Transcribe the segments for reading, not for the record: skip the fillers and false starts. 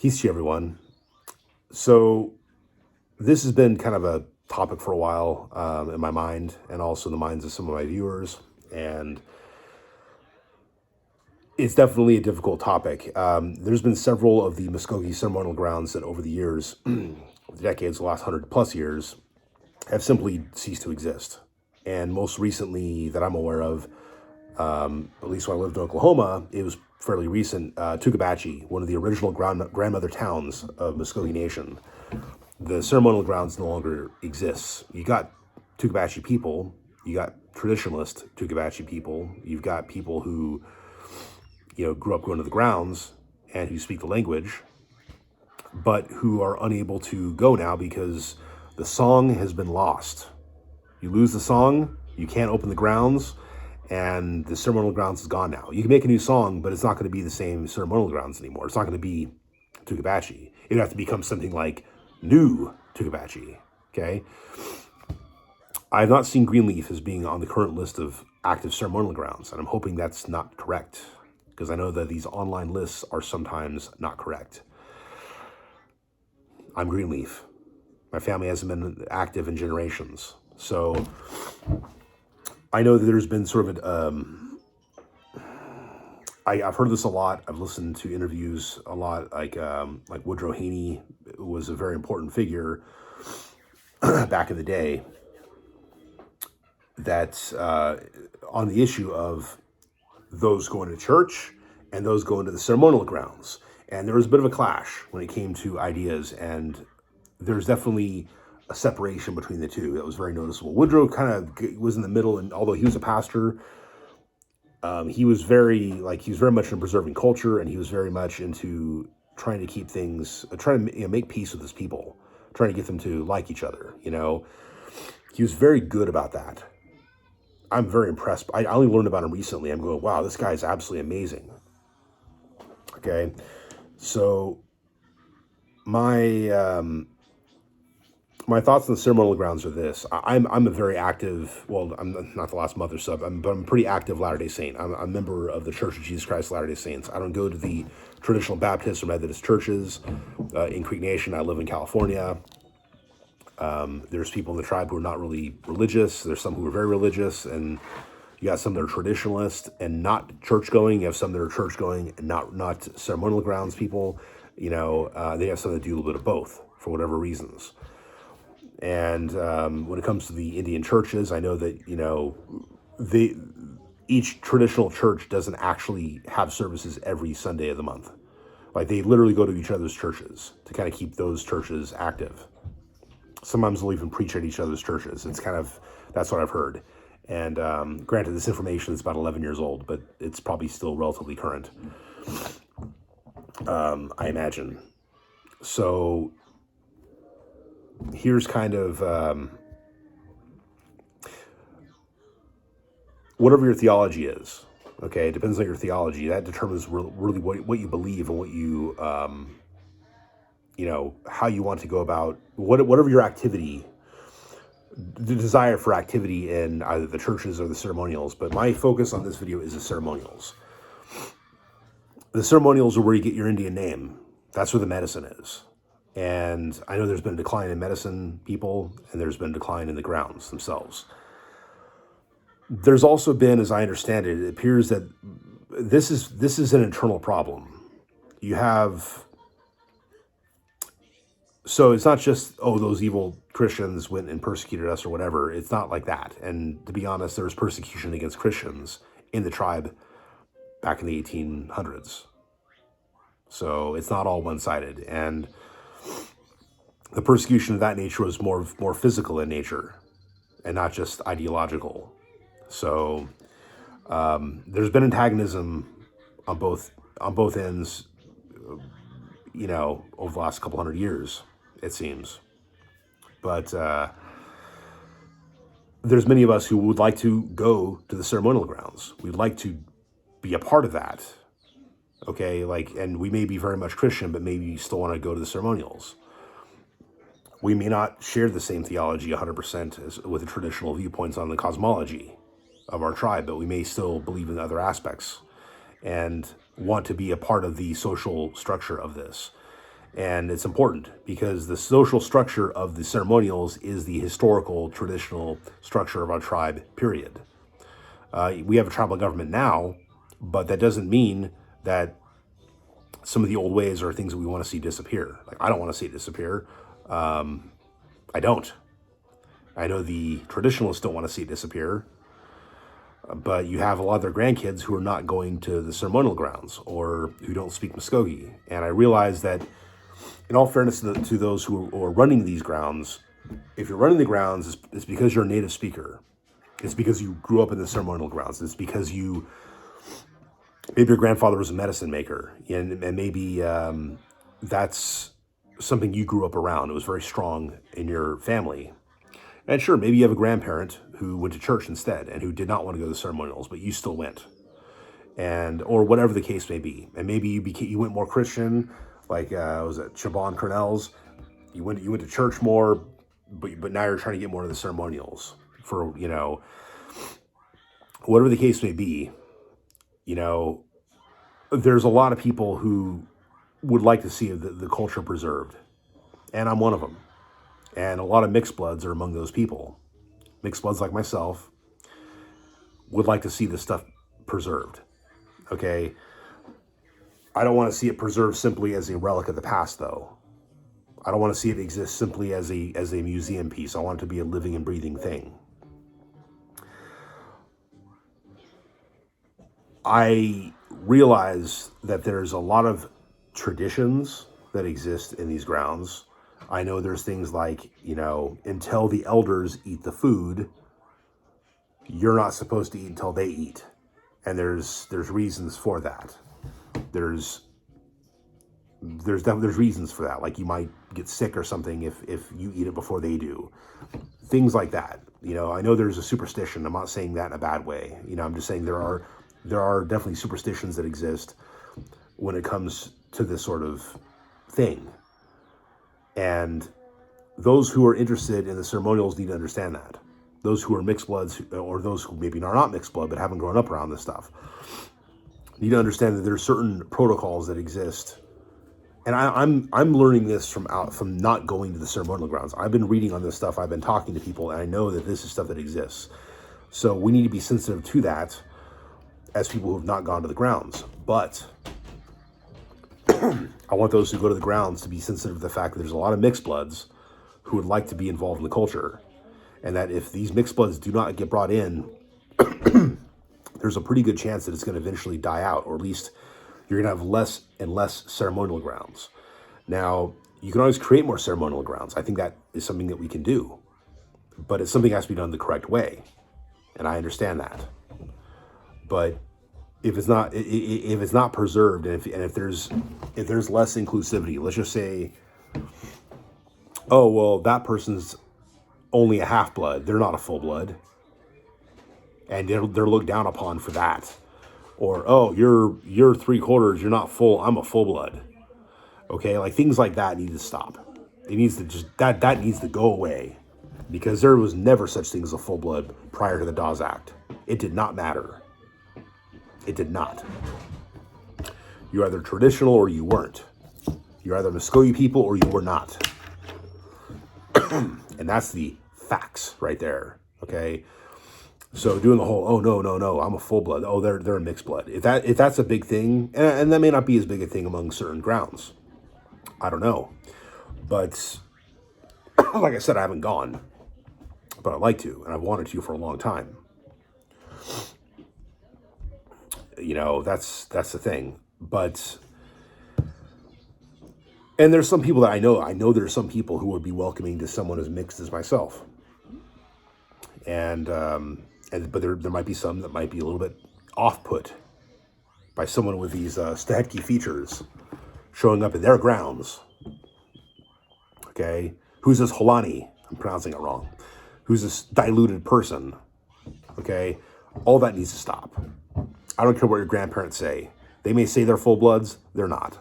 Peace to you, everyone. So this has been kind of a topic for a while in my mind, and also in the minds of some of my viewers. And it's definitely a difficult topic. There's been several of the Muscogee Ceremonial Grounds that, over the years, the decades, the last 100+ years, have simply ceased to exist. And most recently, that I'm aware of, at least when I lived in Oklahoma, it was fairly recent. Tukabatchee, one of the original grandmother towns of Muscogee Nation, the ceremonial grounds no longer exists. You got Tukabatchee people, you got traditionalist Tukabatchee people, you've got people who, grew up going to the grounds and who speak the language, but who are unable to go now because the song has been lost. You lose the song, you can't open the grounds, and the ceremonial grounds is gone now. You can make a new song, but it's not going to be the same ceremonial grounds anymore. It's not going to be Tukabatchee. It'd have to become something like New Tukabatchee, okay? I have not seen Greenleaf as being on the current list of active ceremonial grounds, and I'm hoping that's not correct, because I know that these online lists are sometimes not correct. I'm Greenleaf. My family hasn't been active in generations. So I know that there's been sort of I've heard this a lot. I've listened to interviews a lot, like Woodrow Haney was a very important figure back in the day, that on the issue of those going to church and those going to the ceremonial grounds. And there was a bit of a clash when it came to ideas, and there's definitely a separation between the two that was very noticeable. Woodrow kind of was in the middle, and although he was a pastor, he was very much into preserving culture, and he was very much into trying to keep things, trying to make peace with his people, trying to get them to like each other. He was very good about that. I'm very impressed. I only learned about him recently. I'm going, wow, this guy is absolutely amazing. Okay, so my thoughts on the ceremonial grounds are this. I'm a very active, well, I'm not the last mother sub, but I'm a pretty active Latter-day Saint. I'm a member of the Church of Jesus Christ of Latter-day Saints. I don't go to the traditional Baptist or Methodist churches. In Creek Nation, I live in California. There's people in the tribe who are not really religious. There's some who are very religious, and you got some that are traditionalist and not church-going. You have some that are church-going and not ceremonial grounds people. They have some that do a little bit of both for whatever reasons. And when it comes to the Indian churches, I know that, each traditional church doesn't actually have services every Sunday of the month. Like, they literally go to each other's churches to kind of keep those churches active. Sometimes they'll even preach at each other's churches. That's what I've heard. And granted, this information is about 11 years old, but it's probably still relatively current, I imagine. So here's kind of whatever your theology is. Okay, it depends on your theology. That determines really what you believe and what you how you want to go about whatever your activity, the desire for activity in either the churches or the ceremonials. But my focus on this video is the ceremonials. The ceremonials are where you get your Indian name. That's where the medicine is. And I know there's been a decline in medicine people, and there's been a decline in the grounds themselves. There's also been, as I understand it, it appears that this is an internal problem. You have, so it's not just, oh, those evil Christians went and persecuted us or whatever. It's not like that. And to be honest, there was persecution against Christians in the tribe back in the 1800s. So it's not all one-sided. And the persecution of that nature was more physical in nature and not just ideological. So there's been antagonism on both ends, over the last couple hundred years, it seems. But there's many of us who would like to go to the ceremonial grounds. We'd like to be a part of that. Okay, and we may be very much Christian, but maybe you still want to go to the ceremonials. We may not share the same theology 100% as with the traditional viewpoints on the cosmology of our tribe, but we may still believe in other aspects and want to be a part of the social structure of this. And it's important because the social structure of the ceremonials is the historical, traditional structure of our tribe, period. We have a tribal government now, but that doesn't mean that some of the old ways are things that we want to see disappear. Like, I don't want to see it disappear. I don't. I know the traditionalists don't want to see it disappear, but you have a lot of their grandkids who are not going to the ceremonial grounds or who don't speak Muscogee. And I realize that, in all fairness to those who are running these grounds, if you're running the grounds, it's because you're a native speaker. It's because you grew up in the ceremonial grounds. It's because maybe your grandfather was a medicine maker, and maybe that's something you grew up around. It was very strong in your family. And sure, maybe you have a grandparent who went to church instead and who did not want to go to the ceremonials, but you still went, or whatever the case may be. And maybe you went more Christian, like was it Chabon Cornell's? You went to church more, but now you're trying to get more to the ceremonials for whatever the case may be. There's a lot of people who would like to see the culture preserved, and I'm one of them. And a lot of mixed bloods are among those people. Mixed bloods like myself would like to see this stuff preserved. Okay? I don't want to see it preserved simply as a relic of the past, though. I don't want to see it exist simply as a museum piece. I want it to be a living and breathing thing. I realize that there's a lot of traditions that exist in these grounds. I know there's things like, until the elders eat the food, you're not supposed to eat until they eat. And there's reasons for that. There's reasons for that. Like, you might get sick or something if you eat it before they do. Things like that. I know there's a superstition. I'm not saying that in a bad way. I'm just saying there are definitely superstitions that exist when it comes to this sort of thing. And those who are interested in the ceremonials need to understand that. Those who are mixed bloods, or those who maybe are not mixed blood but haven't grown up around this stuff, need to understand that there are certain protocols that exist. And I'm learning this from not going to the ceremonial grounds. I've been reading on this stuff. I've been talking to people, and I know that this is stuff that exists. So we need to be sensitive to that as people who have not gone to the grounds. But I want those who go to the grounds to be sensitive to the fact that there's a lot of mixed bloods who would like to be involved in the culture. And that if these mixed bloods do not get brought in, there's a pretty good chance that it's going to eventually die out, or at least you're going to have less and less ceremonial grounds. Now, you can always create more ceremonial grounds. I think that is something that we can do, but it's something that has to be done the correct way. And I understand that. But if it's not preserved, and if there's less inclusivity, let's just say, oh, well, that person's only a half blood, they're not a full blood, and they're looked down upon for that. Or, oh, you're 3/4, you're not full, I'm a full blood. Okay, like things like that need to stop. It needs to that needs to go away, because there was never such thing as a full blood prior to the Dawes Act. It did not matter. It did not. You're either traditional or you weren't. You're either Muscogee people or you were not. And that's the facts right there. Okay. So doing the whole, oh, no, I'm a full blood. Oh, they're a mixed blood. If that's a big thing, and that may not be as big a thing among certain grounds. I don't know. But like I said, I haven't gone, but I'd like to, and I've wanted to for a long time. That's the thing. But, and there's some people that I know there's some people who would be welcoming to someone as mixed as myself. But there might be some that might be a little bit off-put by someone with these Stahecki features showing up in their grounds. Okay? Who's this Holani? I'm pronouncing it wrong. Who's this diluted person? Okay? All that needs to stop. I don't care what your grandparents say. They may say they're full bloods. They're not.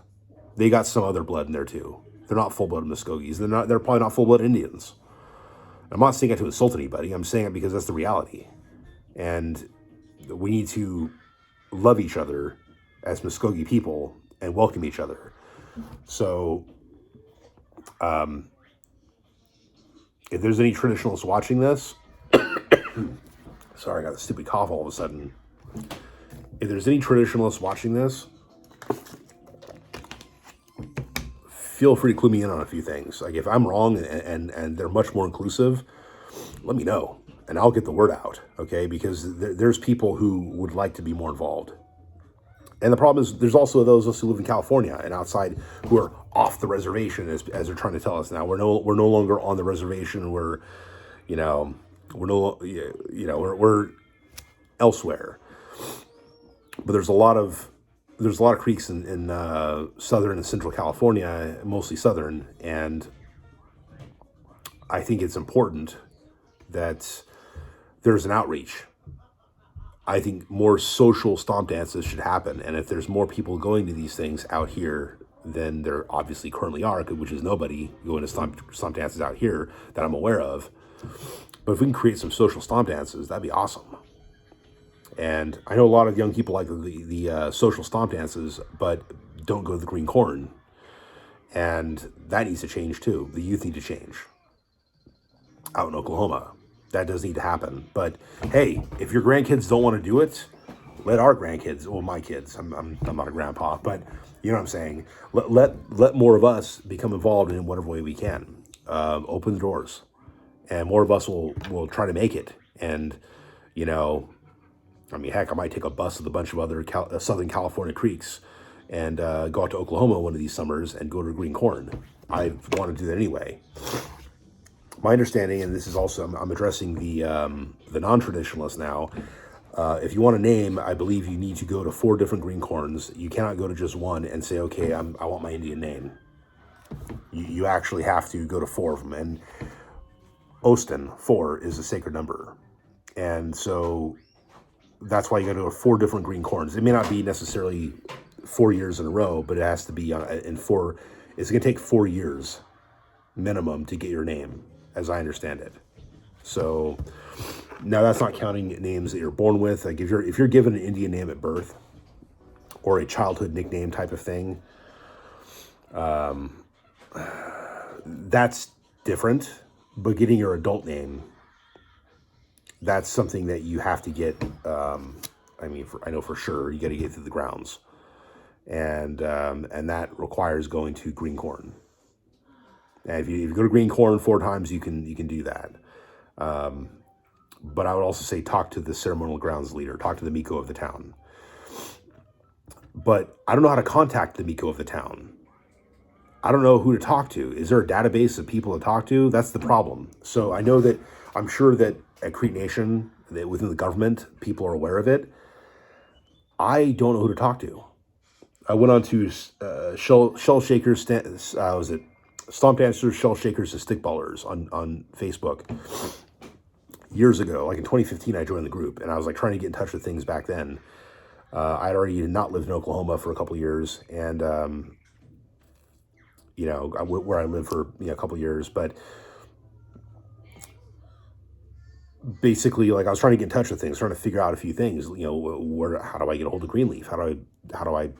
They got some other blood in there too. They're not full-blooded Muskogees. They're probably not full-blooded Indians. I'm not saying it to insult anybody. I'm saying it because that's the reality. And we need to love each other as Muscogee people and welcome each other. So If there's any traditionalists watching this, sorry, I got a stupid cough all of a sudden. If there's any traditionalists watching this, feel free to clue me in on a few things. Like if I'm wrong and they're much more inclusive, let me know and I'll get the word out, okay? Because there's people who would like to be more involved. And the problem is there's also those of us who live in California and outside who are off the reservation as they're trying to tell us now. We're no longer on the reservation. We're we're elsewhere. But there's a lot of creeks in southern and central California, mostly southern, and I think it's important that there's an outreach. I think more social stomp dances should happen, and if there's more people going to these things out here than there obviously currently are, which is nobody going to stomp dances out here that I'm aware of. But if we can create some social stomp dances, that'd be awesome. And I know a lot of young people like the social stomp dances, but don't go to the green corn. And that needs to change too. The youth need to change. Out in Oklahoma, that does need to happen. But hey, if your grandkids don't want to do it, let our grandkids, well, my kids, I'm not a grandpa, but you know what I'm saying. Let more of us become involved in whatever way we can. Open the doors, and more of us will try to make it. And I mean, heck, I might take a bus with a bunch of other Southern California creeks and go out to Oklahoma one of these summers and go to green corn. I want to do that anyway. My understanding, and this is also, I'm addressing the non-traditionalists now. If you want a name, I believe you need to go to 4 different green corns. You cannot go to just one and say, okay, I want my Indian name. You actually have to go to 4 of them. And Ostin, 4, is a sacred number. And so that's why you got to go to 4 different green corns. It may not be necessarily 4 years in a row, but it has to be in 4. It's going to take 4 years minimum to get your name, as I understand it. So now that's not counting names that you're born with. Like if you're given an Indian name at birth or a childhood nickname type of thing, that's different. But getting your adult name, that's something that you have to get. I know for sure you got to get through the grounds, and that requires going to green corn. And if you go to green corn 4 times, you can do that. But I would also say talk to the ceremonial grounds leader, talk to the Miko of the town. But I don't know how to contact the Miko of the town. I don't know who to talk to. Is there a database of people to talk to? That's the problem. So I know that I'm sure that at Creek Nation, that within the government, people are aware of it. I don't know who to talk to. I went on to Shell Shakers, Stomp Dancers, Shell Shakers, and Stickballers on Facebook years ago. Like in 2015, I joined the group, and I was like trying to get in touch with things back then. I'd already not lived in Oklahoma for a couple of years, and where I lived for a couple of years, but basically, like I was trying to get in touch with things, trying to figure out a few things. How do I get a hold of Greenleaf? How do I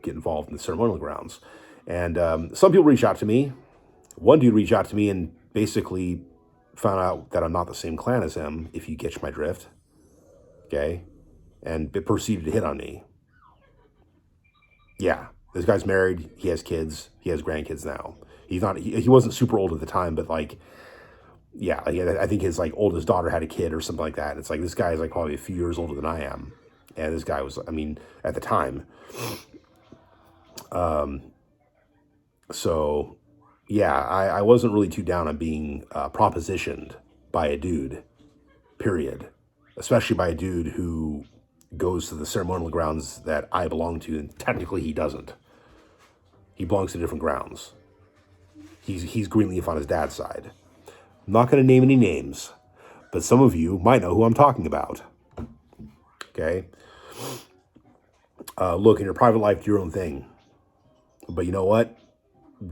get involved in the ceremonial grounds? And some people reach out to me. One dude reached out to me and basically found out that I'm not the same clan as him, if you catch my drift. Okay, and it proceeded to hit on me. Yeah, this guy's married. He has kids. He has grandkids now. He's not. He wasn't super old at the time, but like. Yeah, I think his oldest daughter had a kid or something like that. It's like this guy is probably a few years older than I am, and this guy was, at the time. So, yeah, I wasn't really too down on being propositioned by a dude, period. Especially by a dude who goes to the ceremonial grounds that I belong to, and technically he doesn't. He belongs to different grounds. He's Greenleaf on his dad's side. I'm not going to name any names, but some of you might know who I'm talking about. Okay? Look, in your private life, do your own thing. But you know what?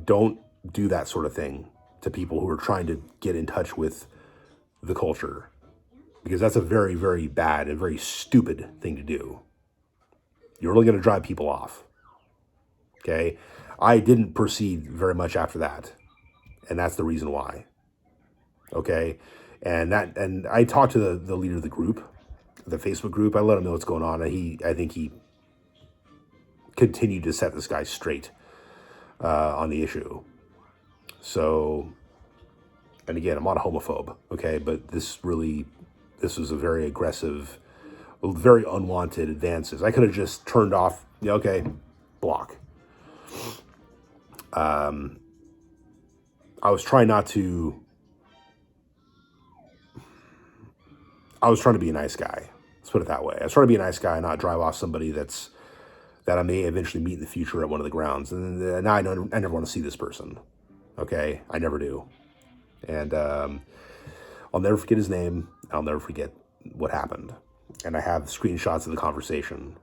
Don't do that sort of thing to people who are trying to get in touch with the culture. Because that's a very, very bad and very stupid thing to do. You're only going to drive people off. Okay? I didn't proceed very much after that. and that's the reason why. Okay, and I talked to the leader of the group, the Facebook group. I let him know what's going on, and I think he continued to set this guy straight on the issue. So, and again, I'm not a homophobe, okay, but this was a very aggressive, very unwanted advances. I could have just turned off, yeah, okay, block. I was trying to be a nice guy. Let's put it that way. I was trying to be a nice guy and not drive off somebody that I may eventually meet in the future at one of the grounds. And now I never want to see this person. Okay, I never do. And I'll never forget his name. I'll never forget what happened. And I have screenshots of the conversation,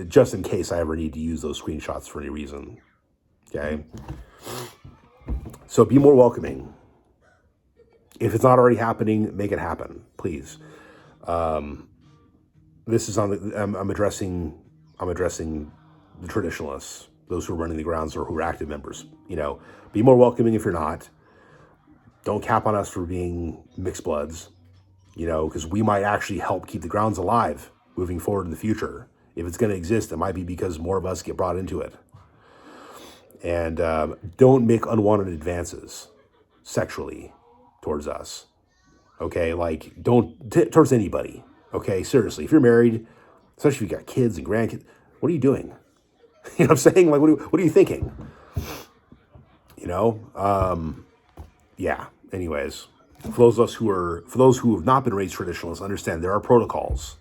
just in case I ever need to use those screenshots for any reason. Okay? So be more welcoming. If it's not already happening, make it happen, please. This is I'm addressing the traditionalists, those who are running the grounds or who are active members. Be more welcoming if you're not. Don't cap on us for being mixed bloods, because we might actually help keep the grounds alive moving forward in the future. If it's going to exist, it might be because more of us get brought into it. And don't make unwanted advances sexually towards us. Okay, like towards anybody. Okay, seriously, if you're married, especially if you got kids and grandkids, what are you doing? You know what I'm saying? Like, what are you thinking? Yeah. Anyways, for those who have not been raised traditionalists, understand there are protocols.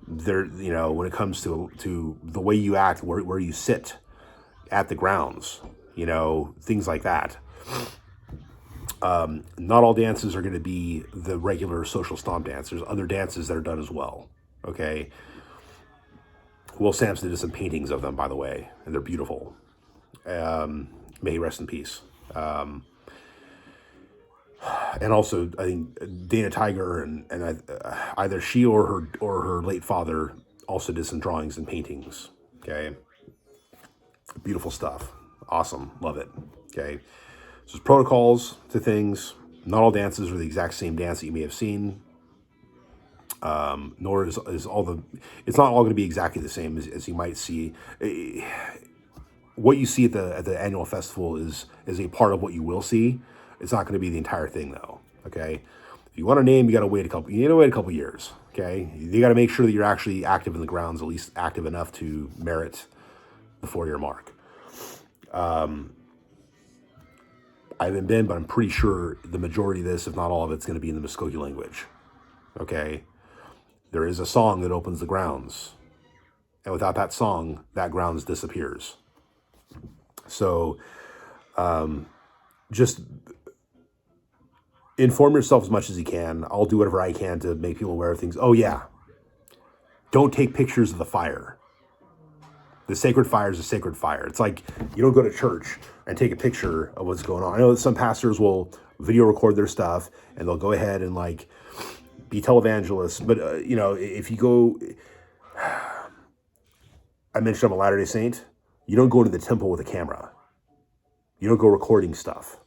There, when it comes to the way you act, where you sit at the grounds, things like that. Not all dances are going to be the regular social stomp dance. There's other dances that are done as well. Okay. Will Sampson did some paintings of them, by the way, and they're beautiful. May he rest in peace. And also, I think Dana Tiger and either she or her late father also did some drawings and paintings. Okay. Beautiful stuff. Awesome. Love it. Okay. So there's protocols to things. Not all dances are the exact same dance that you may have seen. Nor is it's not all going to be exactly the same as you might see. What you see at the annual festival is a part of what you will see. It's not going to be the entire thing, though. Okay, if you want a name, you got to wait a couple years. Okay, you got to make sure that you're actually active in the grounds, at least active enough to merit the 4-year mark. I haven't been, but I'm pretty sure the majority of this, if not all of it's going to be in the Muscogee language. Okay, there is a song that opens the grounds, and without that song, that grounds disappears. So, just inform yourself as much as you can. I'll do whatever I can to make people aware of things. Oh yeah, don't take pictures of the fire. The sacred fire is a sacred fire. It's like you don't go to church and take a picture of what's going on. I know that some pastors will video record their stuff and they'll go ahead and like be televangelists. But, if you go, I mentioned I'm a Latter-day Saint. You don't go into the temple with a camera. You don't go recording stuff.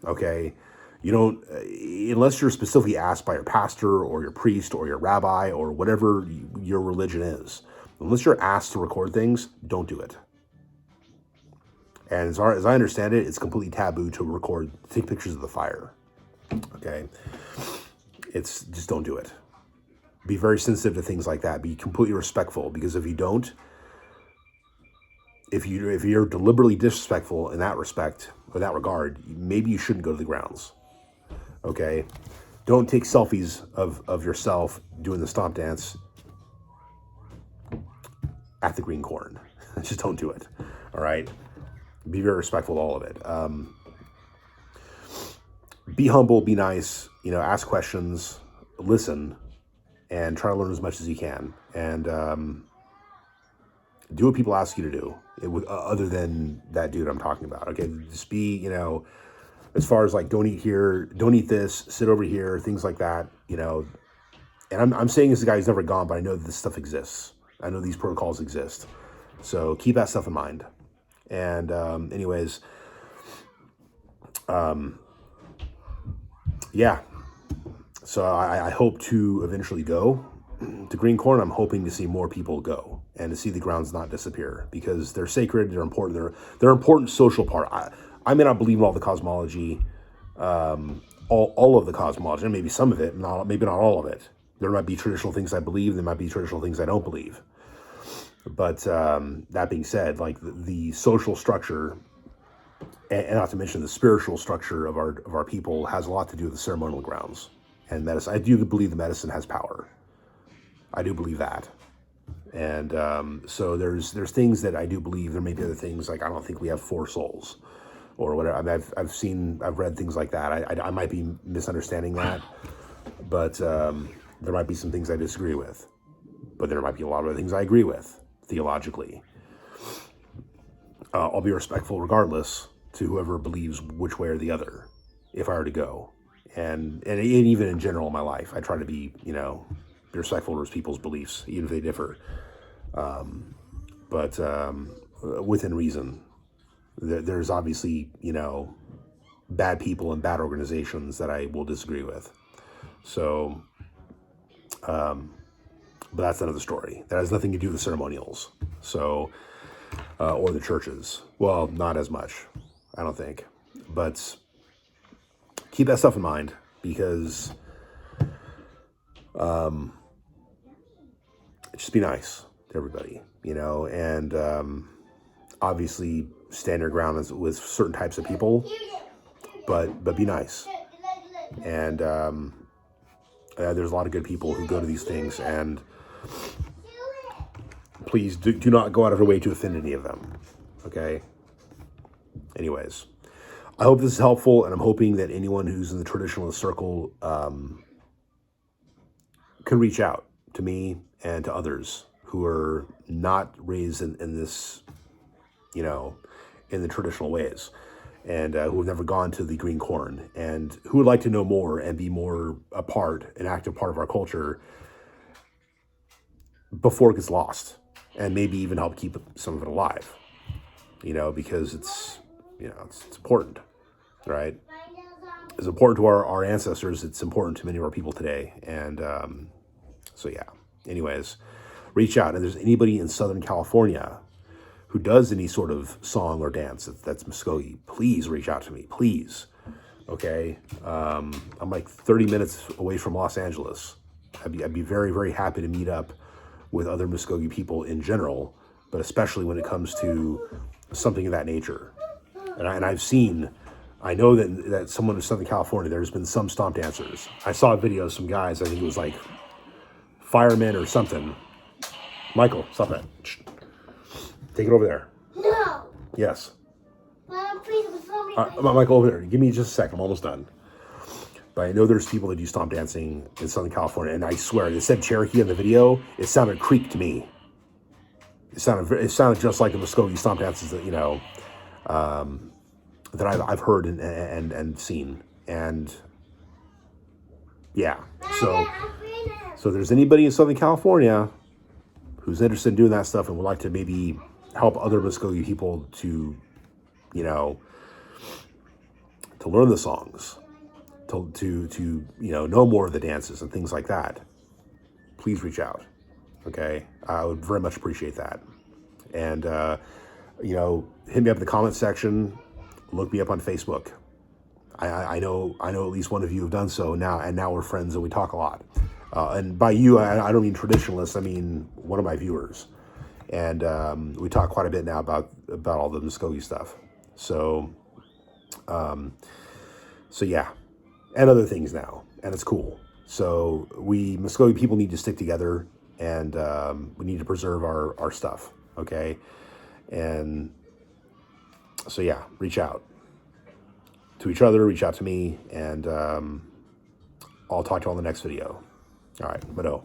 Okay? You don't, unless you're specifically asked by your pastor or your priest or your rabbi or whatever your religion is. Unless you're asked to record things, don't do it. And as far as I understand it, it's completely taboo to take pictures of the fire. Okay? It's just don't do it. Be very sensitive to things like that. Be completely respectful, because if you don't, if you're deliberately disrespectful in that respect or that regard, maybe you shouldn't go to the grounds. Okay? Don't take selfies of yourself doing the stomp dance at the green corn. Just don't do it. All right? Be very respectful of all of it. Be humble, be nice, ask questions, listen, and try to learn as much as you can. And do what people ask you to do, other than that dude I'm talking about. Okay, just be, as far as like, don't eat here, don't eat this, sit over here, things like that, And I'm saying this guy's never gone, but I know that this stuff exists. I know these protocols exist. So keep that stuff in mind. And anyways, yeah. So I hope to eventually go to Green Corn. I'm hoping to see more people go and to see the grounds not disappear, because they're sacred, they're important, they're an important social part. I may not believe in all the cosmology, all of the cosmology, and maybe some of it, maybe not all of it. There might be traditional things I believe, there might be traditional things I don't believe. But that being said, like the social structure, and not to mention the spiritual structure of our people, has a lot to do with the ceremonial grounds and medicine. I do believe the medicine has power. I do believe that. And so there's things that I do believe. There may be other things, like I don't think we have 4 souls or whatever. I mean, I've read things like that. I might be misunderstanding that, but there might be some things I disagree with. But there might be a lot of other things I agree with theologically. I'll be respectful regardless to whoever believes which way or the other, if I were to go. And even in general in my life, I try to be, be respectful to people's beliefs, even if they differ. But within reason. There's obviously, bad people and bad organizations that I will disagree with. So, but that's another story. That has nothing to do with ceremonials. So, or the churches. Well, not as much, I don't think. But keep that stuff in mind, because just be nice to everybody, and obviously stand your ground with certain types of people, but be nice. And there's a lot of good people who go to these things, and please do not go out of your way to offend any of them, okay? Anyways, I hope this is helpful, and I'm hoping that anyone who's in the traditionalist circle can reach out to me and to others who are not raised in this, in the traditional ways, and who have never gone to the Green Corn, and who would like to know more and be more an active part of our culture before it gets lost, and maybe even help keep some of it alive, because it's important, right? It's important to our ancestors. It's important to many of our people today. And so, yeah. Anyways, reach out. And if there's anybody in Southern California who does any sort of song or dance that's Muscogee, please reach out to me, please. Okay? I'm like 30 minutes away from Los Angeles. I'd be very, very happy to meet up with other Muscogee people in general, but especially when it comes to something of that nature. And I know that someone in Southern California, there's been some stomp dancers. I saw a video of some guys, I think it was like firemen or something. Michael, stop that. Shh. Take it over there. No. Yes. Please, Michael, over there. Give me just a second. I'm almost done. But I know there's people that do stomp dancing in Southern California, and I swear, it said Cherokee in the video. It sounded Creek to me. It sounded just like the Muscogee stomp dances that that I've heard and seen. And yeah, so if there's anybody in Southern California who's interested in doing that stuff and would like to maybe help other Muscogee people to learn the songs, to know more of the dances and things like that, please reach out. Okay, I would very much appreciate that. And hit me up in the comment section. Look me up on Facebook. I know at least one of you have done so now, and now we're friends and we talk a lot. And by you, I don't mean traditionalists. I mean one of my viewers, and we talk quite a bit now about all the Muscogee stuff. So yeah, and other things now, and it's cool. So we Muscogee people need to stick together, and we need to preserve our stuff. Okay, and so yeah, reach out to each other, reach out to me, and I'll talk to you on the next video. All right, but